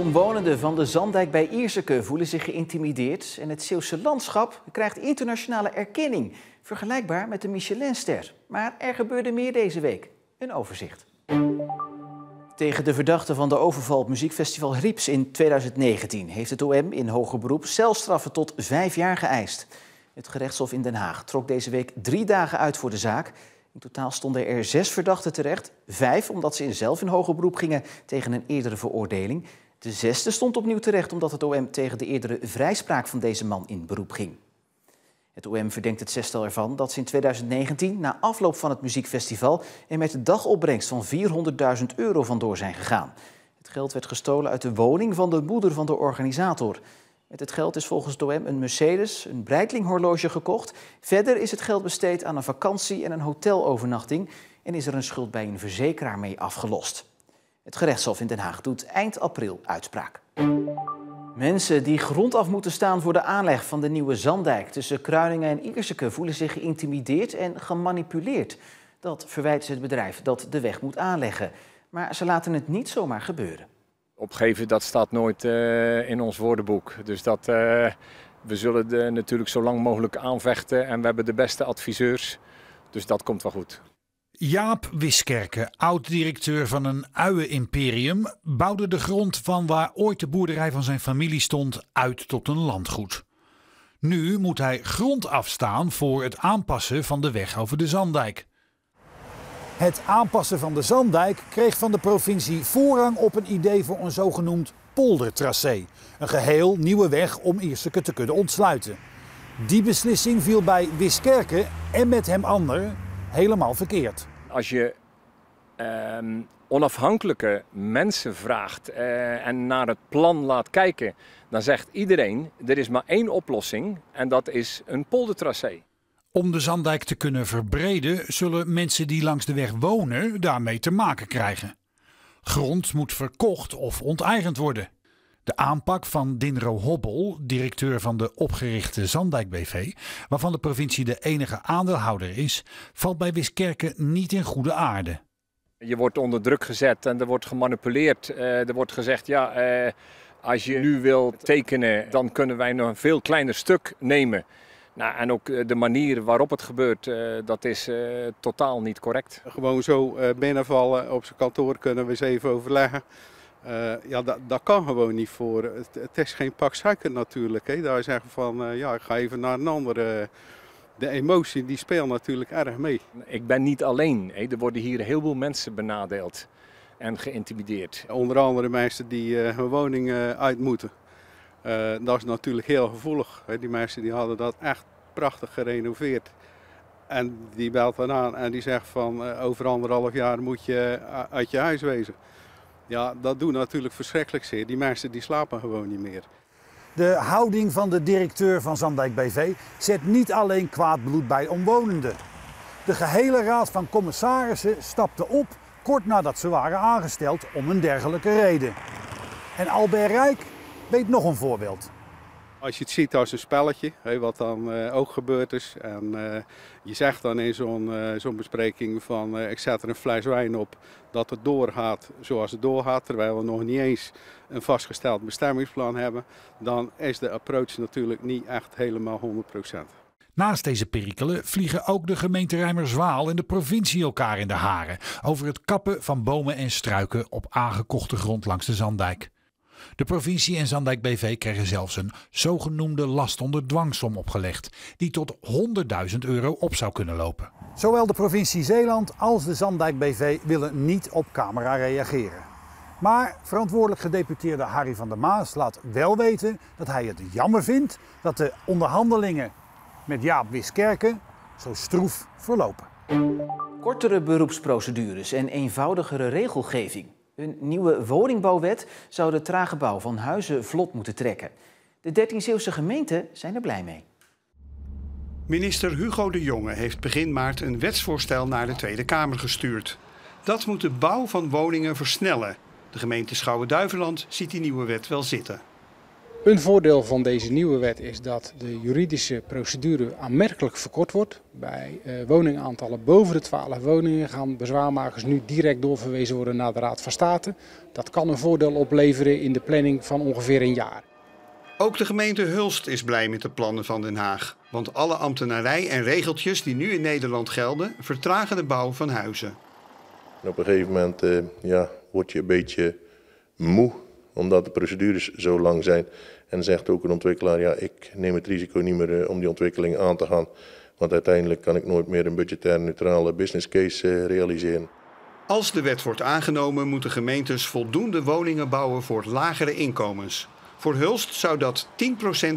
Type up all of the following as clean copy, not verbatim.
Omwonenden van de Zandijk bij Ierseke voelen zich geïntimideerd en het Zeeuwse landschap krijgt internationale erkenning, vergelijkbaar met de Michelinster. Maar er gebeurde meer deze week. Een overzicht. Tegen de verdachte van de overval op muziekfestival Rieps in 2019 heeft het OM in hoger beroep celstraffen tot 5 jaar geëist. Het gerechtshof in Den Haag trok deze week 3 dagen uit voor de zaak. In totaal stonden er 6 verdachten terecht, 5 omdat ze zelf in hoger beroep gingen tegen een eerdere veroordeling. De 6e stond opnieuw terecht omdat het OM tegen de eerdere vrijspraak van deze man in beroep ging. Het OM verdenkt het 6-tal ervan dat ze in 2019, na afloop van het muziekfestival, er met de dagopbrengst van €400.000 vandoor zijn gegaan. Het geld werd gestolen uit de woning van de moeder van de organisator. Met het geld is volgens het OM een Mercedes, een Breitling-horloge gekocht. Verder is het geld besteed aan een vakantie en een hotelovernachting en is er een schuld bij een verzekeraar mee afgelost. Het gerechtshof in Den Haag doet eind april uitspraak. Mensen die grond af moeten staan voor de aanleg van de nieuwe Zandijk tussen Kruiningen en Ierseke voelen zich geïntimideerd en gemanipuleerd. Dat verwijt ze het bedrijf dat de weg moet aanleggen. Maar ze laten het niet zomaar gebeuren. Opgeven, dat staat nooit in ons woordenboek. Dus we zullen natuurlijk zo lang mogelijk aanvechten en we hebben de beste adviseurs. Dus dat komt wel goed. Jaap Wiskerke, oud-directeur van een uienimperium, bouwde de grond van waar ooit de boerderij van zijn familie stond uit tot een landgoed. Nu moet hij grond afstaan voor het aanpassen van de weg over de Zandijk. Het aanpassen van de Zandijk kreeg van de provincie voorrang op een idee voor een zogenoemd poldertracé. Een geheel nieuwe weg om Ierseke te kunnen ontsluiten. Die beslissing viel bij Wiskerke en met hem anderen helemaal verkeerd. Als je onafhankelijke mensen vraagt en naar het plan laat kijken, dan zegt iedereen, er is maar 1 oplossing en dat is een poldertracé. Om de Zandijk te kunnen verbreden, zullen mensen die langs de weg wonen daarmee te maken krijgen. Grond moet verkocht of onteigend worden. De aanpak van Dinro Hobbel, directeur van de opgerichte Zandijk BV, waarvan de provincie de enige aandeelhouder is, valt bij Wiskerke niet in goede aarde. Je wordt onder druk gezet en er wordt gemanipuleerd. Er wordt gezegd, ja, als je nu wilt tekenen, dan kunnen wij nog een veel kleiner stuk nemen. Nou, en ook de manier waarop het gebeurt, dat is totaal niet correct. Gewoon zo binnenvallen, op zijn kantoor kunnen we eens even overleggen. Ja, dat kan gewoon niet voor. Het is geen pak suiker natuurlijk. Hè. Daar zeggen van, ja, ik ga even naar een andere. De emotie die speelt natuurlijk erg mee. Ik ben niet alleen. Hè. Er worden hier heel veel mensen benadeeld en geïntimideerd. Onder andere mensen die hun woning uit moeten. Dat is natuurlijk heel gevoelig. Hè. Die mensen die hadden dat echt prachtig gerenoveerd. En die belt dan aan en die zegt van over 1,5 jaar moet je uit je huis wezen. Ja, dat doet natuurlijk verschrikkelijk zeer. Die mensen die slapen gewoon niet meer. De houding van de directeur van Zandijk BV zet niet alleen kwaad bloed bij omwonenden. De gehele raad van commissarissen stapte op kort nadat ze waren aangesteld om een dergelijke reden. En Albert Rijk weet nog een voorbeeld. Als je het ziet als een spelletje, wat dan ook gebeurd is. En je zegt dan in zo'n bespreking van ik zet er een fles wijn op dat het doorgaat zoals het doorgaat. Terwijl we nog niet eens een vastgesteld bestemmingsplan hebben. Dan is de approach natuurlijk niet echt helemaal 100%. Naast deze perikelen vliegen ook de gemeente Rijmerswaal en de provincie elkaar in de haren over het kappen van bomen en struiken op aangekochte grond langs de Zandijk. De provincie en Zandijk BV kregen zelfs een zogenoemde last onder dwangsom opgelegd, die tot €100.000 op zou kunnen lopen. Zowel de provincie Zeeland als de Zandijk BV willen niet op camera reageren. Maar verantwoordelijk gedeputeerde Harry van der Maas laat wel weten dat hij het jammer vindt dat de onderhandelingen met Jaap Wiskerke zo stroef verlopen. Kortere beroepsprocedures en eenvoudigere regelgeving. Een nieuwe woningbouwwet zou de trage bouw van huizen vlot moeten trekken. De 13 Zeeuwse gemeenten zijn er blij mee. Minister Hugo de Jonge heeft begin maart een wetsvoorstel naar de Tweede Kamer gestuurd. Dat moet de bouw van woningen versnellen. De gemeente Schouwen-Duiveland ziet die nieuwe wet wel zitten. Een voordeel van deze nieuwe wet is dat de juridische procedure aanmerkelijk verkort wordt. Bij woningaantallen boven de 12 woningen gaan bezwaarmakers nu direct doorverwezen worden naar de Raad van State. Dat kan een voordeel opleveren in de planning van ongeveer een jaar. Ook de gemeente Hulst is blij met de plannen van Den Haag. Want alle ambtenarij en regeltjes die nu in Nederland gelden, vertragen de bouw van huizen. En op een gegeven moment word je een beetje moe, omdat de procedures zo lang zijn. En zegt ook een ontwikkelaar, ja, ik neem het risico niet meer om die ontwikkeling aan te gaan. Want uiteindelijk kan ik nooit meer een budgetair neutrale business case realiseren. Als de wet wordt aangenomen, moeten gemeentes voldoende woningen bouwen voor lagere inkomens. Voor Hulst zou dat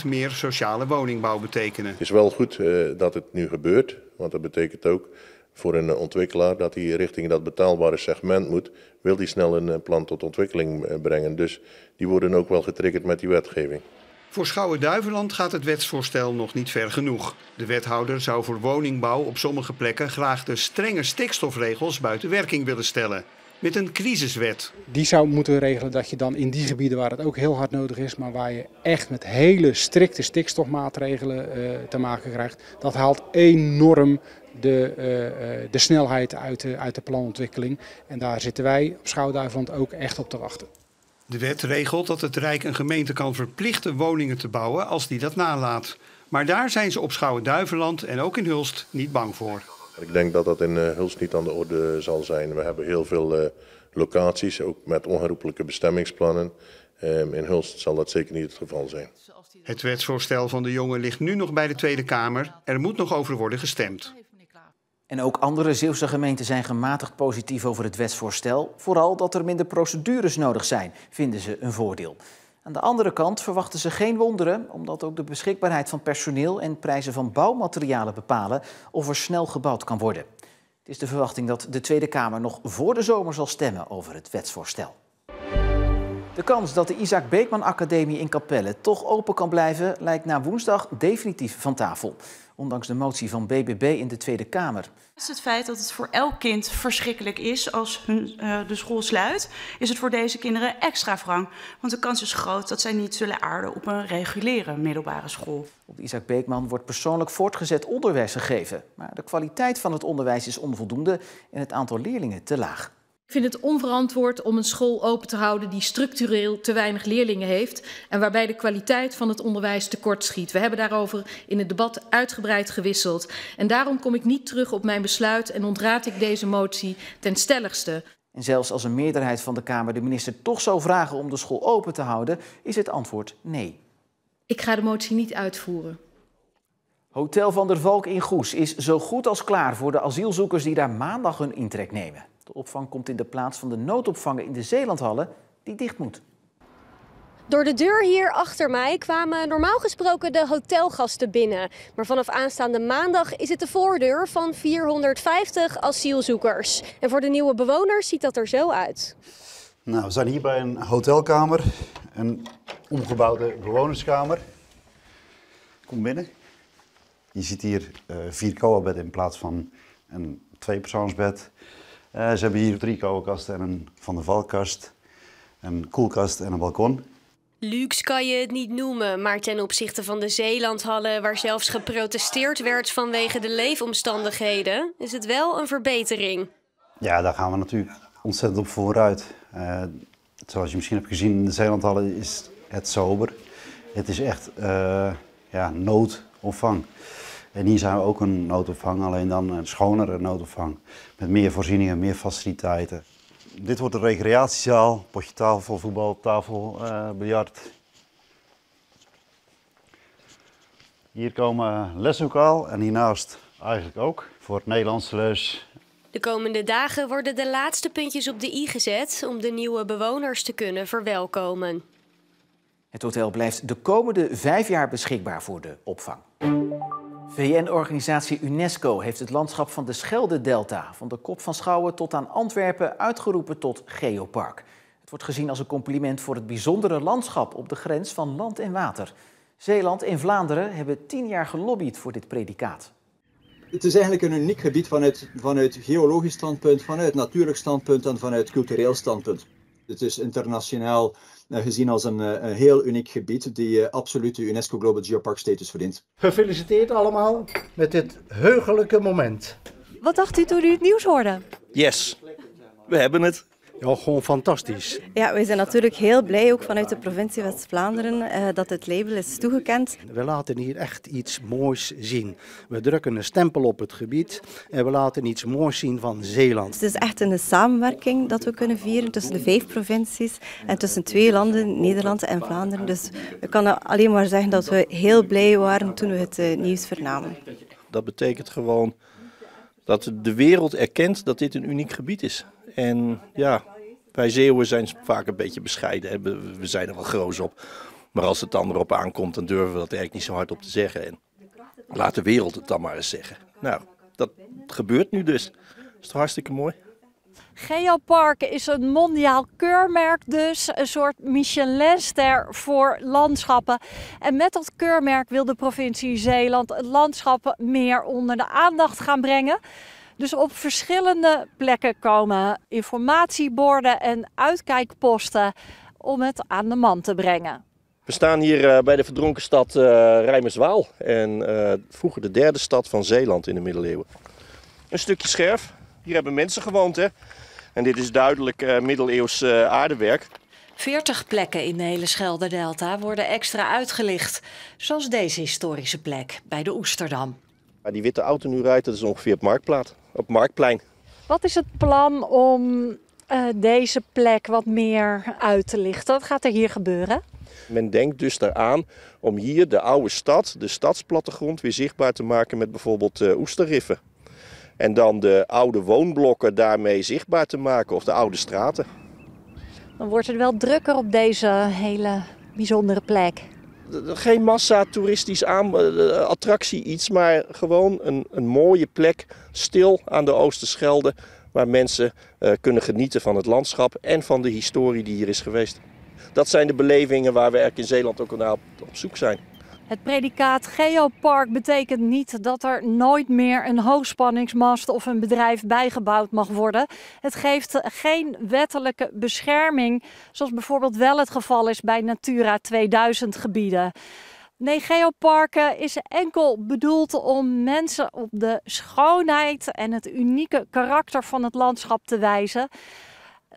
10% meer sociale woningbouw betekenen. Het is wel goed dat het nu gebeurt, want dat betekent ook voor een ontwikkelaar dat hij richting dat betaalbare segment moet, wil hij snel een plan tot ontwikkeling brengen. Dus die worden ook wel getriggerd met die wetgeving. Voor Schouwen-Duiveland gaat het wetsvoorstel nog niet ver genoeg. De wethouder zou voor woningbouw op sommige plekken graag de strenge stikstofregels buiten werking willen stellen. Met een crisiswet. Die zou moeten regelen dat je dan in die gebieden waar het ook heel hard nodig is, maar waar je echt met hele strikte stikstofmaatregelen te maken krijgt, dat haalt enorm de snelheid uit de planontwikkeling. En daar zitten wij op Schouwen-Duiveland ook echt op te wachten. De wet regelt dat het Rijk een gemeente kan verplichten woningen te bouwen als die dat nalaat. Maar daar zijn ze op Schouwen-Duiveland en ook in Hulst niet bang voor. Ik denk dat dat in Hulst niet aan de orde zal zijn. We hebben heel veel locaties, ook met onherroepelijke bestemmingsplannen. In Hulst zal dat zeker niet het geval zijn. Het wetsvoorstel van de jongen ligt nu nog bij de Tweede Kamer. Er moet nog over worden gestemd. En ook andere Zeeuwse gemeenten zijn gematigd positief over het wetsvoorstel. Vooral dat er minder procedures nodig zijn, vinden ze een voordeel. Aan de andere kant verwachten ze geen wonderen, omdat ook de beschikbaarheid van personeel en prijzen van bouwmaterialen bepalen of er snel gebouwd kan worden. Het is de verwachting dat de Tweede Kamer nog voor de zomer zal stemmen over het wetsvoorstel. De kans dat de Isaac Beekman Academie in Capelle toch open kan blijven lijkt na woensdag definitief van tafel. Ondanks de motie van BBB in de Tweede Kamer. Het feit dat het voor elk kind verschrikkelijk is als de school sluit, is het voor deze kinderen extra wrang. Want de kans is groot dat zij niet zullen aarden op een reguliere middelbare school. Op de Isaac Beekman wordt persoonlijk voortgezet onderwijs gegeven. Maar de kwaliteit van het onderwijs is onvoldoende en het aantal leerlingen te laag. Ik vind het onverantwoord om een school open te houden die structureel te weinig leerlingen heeft en waarbij de kwaliteit van het onderwijs tekortschiet. We hebben daarover in het debat uitgebreid gewisseld. En daarom kom ik niet terug op mijn besluit en ontraad ik deze motie ten stelligste. En zelfs als een meerderheid van de Kamer de minister toch zou vragen om de school open te houden, is het antwoord nee. Ik ga de motie niet uitvoeren. Hotel Van der Valk in Goes is zo goed als klaar voor de asielzoekers die daar maandag hun intrek nemen. De opvang komt in de plaats van de noodopvang in de Zeelandhallen die dicht moet. Door de deur hier achter mij kwamen normaal gesproken de hotelgasten binnen. Maar vanaf aanstaande maandag is het de voordeur van 450 asielzoekers. En voor de nieuwe bewoners ziet dat er zo uit. Nou, we zijn hier bij een hotelkamer, een omgebouwde bewonerskamer. Kom binnen. Je ziet hier 4 koa-bedden in plaats van een 2-persoonsbed. Ze hebben hier 3 koelkasten en een Van der Valkkast, een koelkast en een balkon. Luxe kan je het niet noemen, maar ten opzichte van de Zeelandhallen, waar zelfs geprotesteerd werd vanwege de leefomstandigheden, is het wel een verbetering. Ja, daar gaan we natuurlijk ontzettend op vooruit. Zoals je misschien hebt gezien in de Zeelandhallen is het sober. Het is echt noodopvang. En hier zijn we ook een noodopvang, alleen dan een schonere noodopvang. Met meer voorzieningen, meer faciliteiten. Dit wordt een recreatiezaal, potje tafel, voetbal, tafel, biljart. Hier komen leslokaal en hiernaast eigenlijk ook voor het Nederlandse les. De komende dagen worden de laatste puntjes op de i gezet om de nieuwe bewoners te kunnen verwelkomen. Het hotel blijft de komende 5 jaar beschikbaar voor de opvang. VN-organisatie UNESCO heeft het landschap van de Schelde-delta, van de Kop van Schouwen tot aan Antwerpen, uitgeroepen tot geopark. Het wordt gezien als een compliment voor het bijzondere landschap op de grens van land en water. Zeeland en Vlaanderen hebben 10 jaar gelobbyd voor dit predicaat. Het is eigenlijk een uniek gebied vanuit geologisch standpunt, vanuit natuurlijk standpunt en vanuit cultureel standpunt. Het is internationaal gezien als een heel uniek gebied die absoluut de UNESCO Global Geopark status verdient. Gefeliciteerd allemaal met dit heugelijke moment. Wat dacht u toen u het nieuws hoorde? Yes, we hebben het. Ja, gewoon fantastisch. Ja, we zijn natuurlijk heel blij, ook vanuit de provincie West-Vlaanderen, dat het label is toegekend. We laten hier echt iets moois zien. We drukken een stempel op het gebied en we laten iets moois zien van Zeeland. Het is echt een samenwerking dat we kunnen vieren tussen de 5 provincies en tussen 2 landen, Nederland en Vlaanderen. Dus we kunnen alleen maar zeggen dat we heel blij waren toen we het nieuws vernamen. Dat betekent gewoon dat de wereld erkent dat dit een uniek gebied is. En ja, wij Zeeuwen zijn vaak een beetje bescheiden. We zijn er wel groot op. Maar als het dan erop aankomt, dan durven we dat eigenlijk niet zo hard op te zeggen. En laat de wereld het dan maar eens zeggen. Nou, dat gebeurt nu dus. Dat is toch hartstikke mooi. Geopark is een mondiaal keurmerk dus, een soort Michelinster voor landschappen. En met dat keurmerk wil de provincie Zeeland het landschap meer onder de aandacht gaan brengen. Dus op verschillende plekken komen informatieborden en uitkijkposten om het aan de man te brengen. We staan hier bij de verdronken stad Rijmerswaal en vroeger de 3e stad van Zeeland in de middeleeuwen. Een stukje scherf, hier hebben mensen gewoond hè. En dit is duidelijk middeleeuws aardewerk. 40 plekken in de hele Schelderdelta worden extra uitgelicht, zoals deze historische plek bij de Oesterdam. Waar die witte auto nu rijdt, dat is ongeveer op Marktplein. Wat is het plan om deze plek wat meer uit te lichten? Wat gaat er hier gebeuren? Men denkt dus daaraan om hier de oude stad, de stadsplattegrond, weer zichtbaar te maken met bijvoorbeeld oesterriffen. En dan de oude woonblokken daarmee zichtbaar te maken, of de oude straten. Dan wordt het wel drukker op deze hele bijzondere plek. Geen massa toeristisch attractie iets, maar gewoon een mooie plek, stil aan de Oosterschelde, waar mensen kunnen genieten van het landschap en van de historie die hier is geweest. Dat zijn de belevingen waar we eigenlijk in Zeeland ook naar op zoek zijn. Het predicaat Geopark betekent niet dat er nooit meer een hoogspanningsmast of een bedrijf bijgebouwd mag worden. Het geeft geen wettelijke bescherming, zoals bijvoorbeeld wel het geval is bij Natura 2000 gebieden. Nee, Geoparken is enkel bedoeld om mensen op de schoonheid en het unieke karakter van het landschap te wijzen.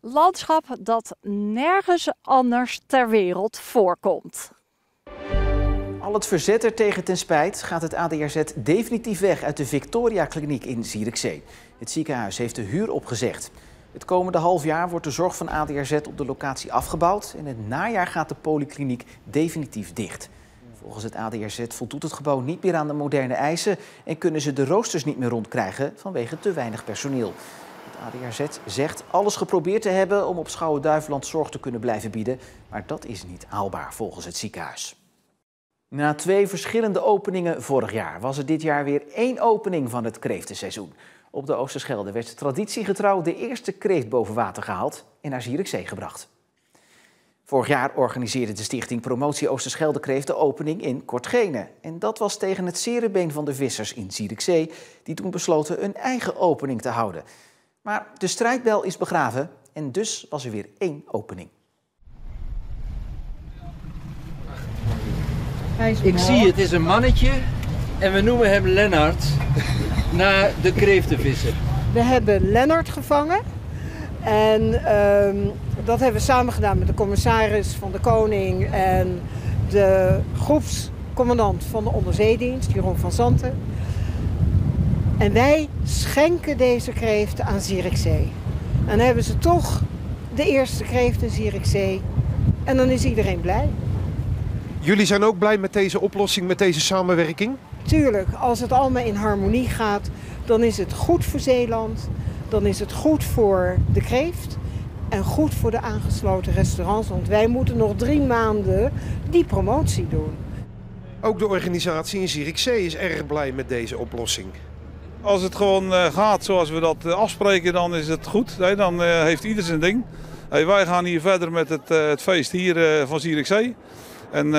Landschap dat nergens anders ter wereld voorkomt. Al het verzet er tegen ten spijt gaat het ADRZ definitief weg uit de Victoria Kliniek in Zierikzee. Het ziekenhuis heeft de huur opgezegd. Het komende half jaar wordt de zorg van ADRZ op de locatie afgebouwd en het najaar gaat de polykliniek definitief dicht. Volgens het ADRZ voldoet het gebouw niet meer aan de moderne eisen en kunnen ze de roosters niet meer rondkrijgen vanwege te weinig personeel. Het ADRZ zegt alles geprobeerd te hebben om op Schouwen-Duiveland zorg te kunnen blijven bieden, maar dat is niet haalbaar volgens het ziekenhuis. Na 2 verschillende openingen vorig jaar was er dit jaar weer 1 opening van het kreeftenseizoen. Op de Oosterschelde werd traditiegetrouw de eerste kreeft boven water gehaald en naar Zierikzee gebracht. Vorig jaar organiseerde de stichting Promotie Oosterschelde Kreeft de opening in Kortgene. En dat was tegen het zere been van de vissers in Zierikzee, die toen besloten een eigen opening te houden. Maar de strijdbel is begraven en dus was er weer 1 opening. Ik zie het is een mannetje en we noemen hem Lennart, naar de kreeftenvisser. We hebben Lennart gevangen en dat hebben we samen gedaan met de commissaris van de Koning en de groepscommandant van de onderzeedienst, Jeroen van Zanten. En wij schenken deze kreeften aan Zierikzee. En dan hebben ze toch de eerste kreeft in Zierikzee en dan is iedereen blij. Jullie zijn ook blij met deze oplossing, met deze samenwerking? Tuurlijk, als het allemaal in harmonie gaat, dan is het goed voor Zeeland, dan is het goed voor de kreeft en goed voor de aangesloten restaurants. Want wij moeten nog 3 maanden die promotie doen. Ook de organisatie in Zierikzee is erg blij met deze oplossing. Als het gewoon gaat zoals we dat afspreken, dan is het goed. Dan heeft ieder zijn ding. Wij gaan hier verder met het feest hier van Zierikzee. En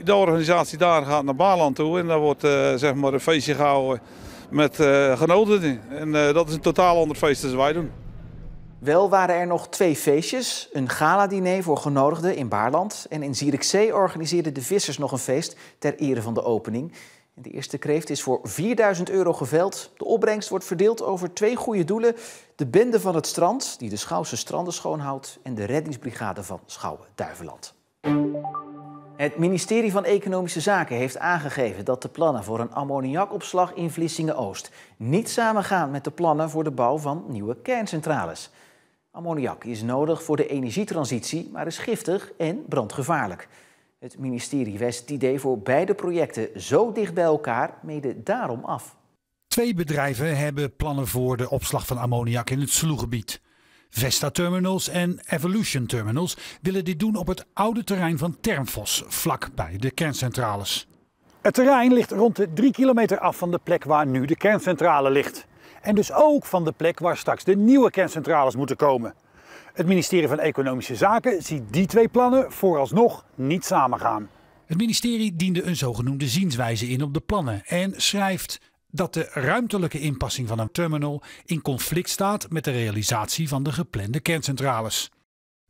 de organisatie daar gaat naar Baarland toe en daar wordt zeg maar een feestje gehouden met genodigden. En dat is een totaal ander feest dan wij doen. Wel waren er nog 2 feestjes. Een galadiner voor genodigden in Baarland. En in Zierikzee organiseerden de vissers nog een feest ter ere van de opening. En de eerste kreeft is voor €4.000 geveld. De opbrengst wordt verdeeld over 2 goede doelen. De Bende van het Strand, die de Schouwse stranden schoonhoudt. En de reddingsbrigade van Schouwen-Duiveland. Het ministerie van Economische Zaken heeft aangegeven dat de plannen voor een ammoniakopslag in Vlissingen-Oost niet samengaan met de plannen voor de bouw van nieuwe kerncentrales. Ammoniak is nodig voor de energietransitie, maar is giftig en brandgevaarlijk. Het ministerie wijst het idee voor beide projecten zo dicht bij elkaar mede daarom af. 2 bedrijven hebben plannen voor de opslag van ammoniak in het Sloegebied. Vesta Terminals en Evolution Terminals willen dit doen op het oude terrein van Termfos, vlak bij de kerncentrales. Het terrein ligt rond de 3 kilometer af van de plek waar nu de kerncentrale ligt. En dus ook van de plek waar straks de nieuwe kerncentrales moeten komen. Het ministerie van Economische Zaken ziet die 2 plannen vooralsnog niet samengaan. Het ministerie diende een zogenoemde zienswijze in op de plannen en schrijft dat de ruimtelijke inpassing van een terminal in conflict staat met de realisatie van de geplande kerncentrales.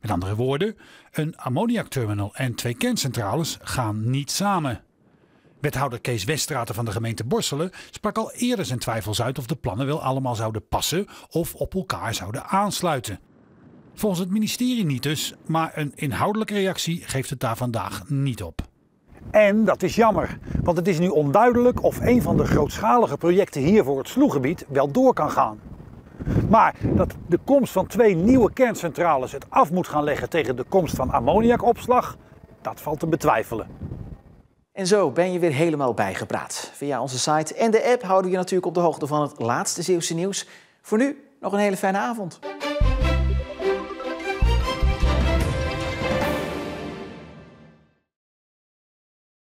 Met andere woorden, een ammoniakterminal en 2 kerncentrales gaan niet samen. Wethouder Kees Weststraten van de gemeente Borselen sprak al eerder zijn twijfels uit of de plannen wel allemaal zouden passen of op elkaar zouden aansluiten. Volgens het ministerie niet dus, maar een inhoudelijke reactie geeft het daar vandaag niet op. En dat is jammer, want het is nu onduidelijk of een van de grootschalige projecten hier voor het Sloegebied wel door kan gaan. Maar dat de komst van 2 nieuwe kerncentrales het af moet gaan leggen tegen de komst van ammoniakopslag, dat valt te betwijfelen. En zo ben je weer helemaal bijgepraat. Via onze site en de app houden we je natuurlijk op de hoogte van het laatste Zeeuwse nieuws. Voor nu nog een hele fijne avond.